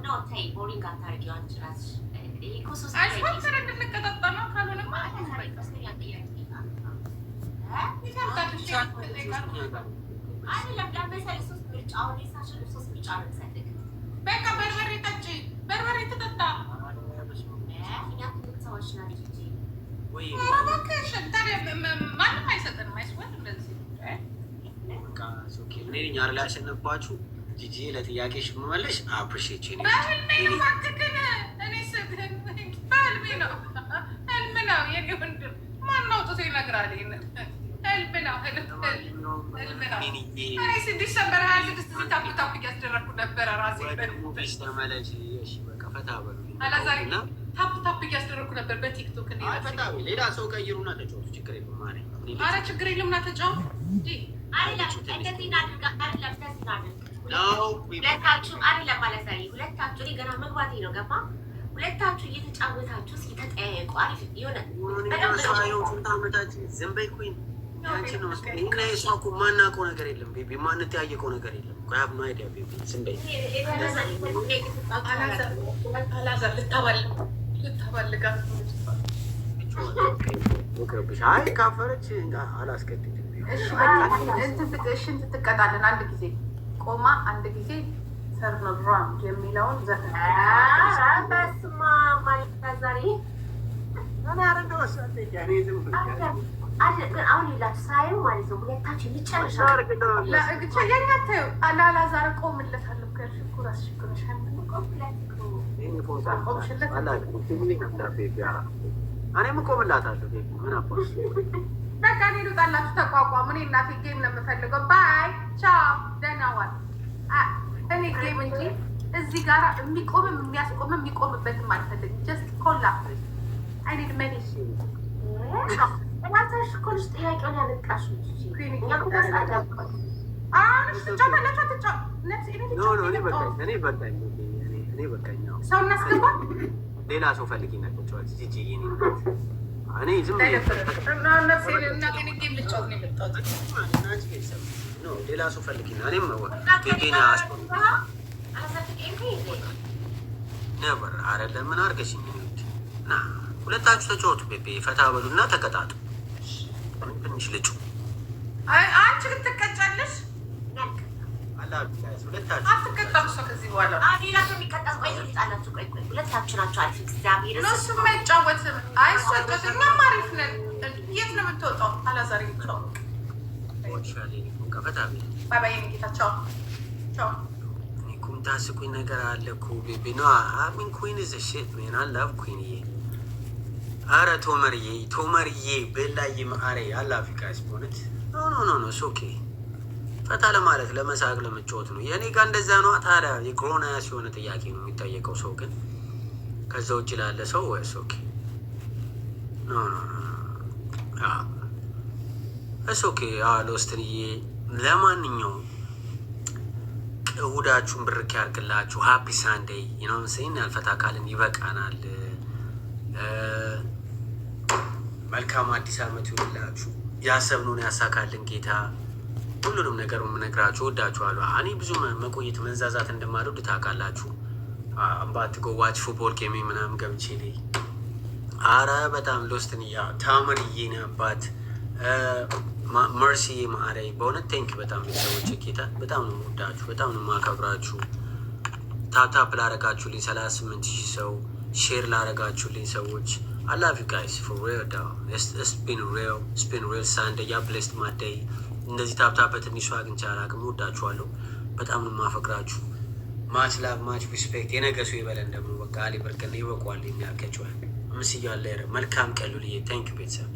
ነው ታይ ቦሪንግ አታርጊው አንቺ ራስሽ ኢኮሶስ አይስወጥረ እንደተቀጣጣና ካልሆነማ አይደለም ለምሳሌ ሶስት ምርጫ አሁን የሳሽን ሶስት ምርጫ ነው ሰደግ በቃ በርበሬ ጠጪ በርበሬ ተጠጣ ምክንያቱም ሰዎች ናቸው ወይ እባክሽ ታዲያ ማንም አይሰጥንም አይስወጥ እንደዚህ በቃ ኦኬ እኔ ያር ላይ አሸነፍኳችሁ ጂጂ ለጥያቄሽ መመለሽ አፕሪሺየት ቺ ነው እኔ ሰደን ባልሜ ነው ህልምናው የኔ ወንድም ማነው ጥቶ ይነግራል ይሄንን ህልምናው እኔ ዲሰምበር 26 ታፕ እያስደረኩ ነበረ ራሴ በሙቪስ ተመለሽ እሺ በቃ ፈታ በሉ አላዛሪና ታፕ እያስደረኩ ነበር በቲክቶክ እኔ ፈታ ሌላ ሰው ቀይሩና ተጫወቱ ችግር የለም ማሪ አረ ችግር የለም ና ተጫወቱ አይደለም እንደዚህ እናድርግ አይደለም እንደዚህ እናድርግ ሁለታችሁ አይደለም አላዛሪ ሁለታችሁ እኔ ገና መግባቴ ነው ገባ ሁለታችሁ እየተጫወታችሁ እስኪ ተጠያየቁ አሪፍ የሆነ ዝም በይ ኩኝ አንቺ ነው እና እሷ እኮ ማናውቀው ነገር የለም ቤቢ ማንተያየቀው ነገር የለም እኮ ሀብ ኖ አይዲያ ቤቢ ዝም በይ አላዛር ልታባልጋ ወከብሽ አይ ካፈረች አላስገድድም እሺ ትቀጣለን አንድ ጊዜ ቆማ አንድ ጊዜ ሰርነራም የሚለውን ዘፈን በስማ ማለዛሪ እኔ አረጋው ሰጠኝ ያኔ ዝም ብዬ ግን አሁን ይላችሁ ሳይው ማለት ነው ሁለታችሁ ልጨርሻ ለእግቻ ያኛተው አላዛር ቆምለታለሁ ከሽኩ ራስ ሽኩርሽ እኔም እቆምላታለሁ ምን አባሽ በቃ እኔ ልውጣላችሁ ተቋቋሙ እኔ እናቴ ጌም ነው የምፈልገው ባይ ቻው ደህና ዋል እኔ ጌም እንጂ እዚህ ጋር የሚቆምበትም አልፈልግም ጀስት ኮላፕ አይ ኒድ መኒ እናንተሽ እኮ ልጅ ጥያቄውን ያለቃሽ እኔ በቃኝ ሰው እናስገባ ሌላ ሰው ፈልጊ ናቸው ጂጂ እኔ ዝም ሌላ ሰው ፈልጊና እኔም ነበር አይደለም ምን አድርገሽኝ ና ሁለታችሁ ተጫወቱ ቤቤ ፈታ በሉና ተቀጣጡ ትንሽ ልጩ አንቺ ልትቀጫለሽ አትቀጣም እሷ ከዚህ በኋላ ሁለታችሁ ናቸው አሪፍ እግዚአብሔር እነሱ የማይጫወትም አይሷጨትም እኛም አሪፍ ነን የት ነው የምትወጣው አላዛር ይጫወቅ ባይ ጌታ ቻው ቻው ታስቁኝ ነገር አለ እኮ ቤቢ ነው አሚን ኩዊን ኢዝ ሺት ሜን አይ ላቭ ኩዊንዬ አረ ቶመርዬ በላይ ማአሬ አላፊ ጋይስ ቦነት ኖ ሶ ኦኬ ፈታ ለማለት ለመሳቅ ለመጫወት ነው የኔ ጋር እንደዛ ነው ታዲያ የኮሮና ሲሆን ጥያቄ ነው የሚጠየቀው ሰው ግን ከዛ ውጭ ላለ ሰው ወይስ ኦኬ ኖ እሱ ኦኬ ሎስትንዬ ለማንኛውም እሁዳችሁን ብርክ ያርግላችሁ ሃፒ ሳንዴይ ነው ሰይን ያልፈታ ካልን ይበቃናል መልካም አዲስ አመት ይሁንላችሁ ያሰብነውን ያሳካልን ጌታ ሁሉንም ነገር የምነግራችሁ ወዳችኋለሁ እኔ ብዙ መቆየት መንዛዛት እንደማልወድ ታውቃላችሁ አምባት ጎ ዋች ፉትቦል ጌም ምናምን ገብቼ ላይ አረ በጣም ሎስትንያ ታምርዬ ነባት መርሲ ማአሬ በእውነት ቴንክ በጣም ቤተሰቦች ጌታ በጣም ነው የምወዳችሁ በጣም ነው የማከብራችሁ ታፕ ላረጋችሁልኝ 38,000 ሰው ሼር ላረጋችሁልኝ ሰዎች I love you guys for real though it's been real Sunday ya blessed my day እንደዚህ ታፕ በትንሹ አግኝቼ አላውቅም ወዳችኋለሁ በጣም ነው የማፈቅራችሁ ማች ላቭ ማች ሪስፔክት የነገሱ ይበለን ደግሞ በቃ አሊ በርከን ይበቋል የሚያከቻው ምስያለ መልካም ቀሉልኝ ቴንክ ቤተሰብ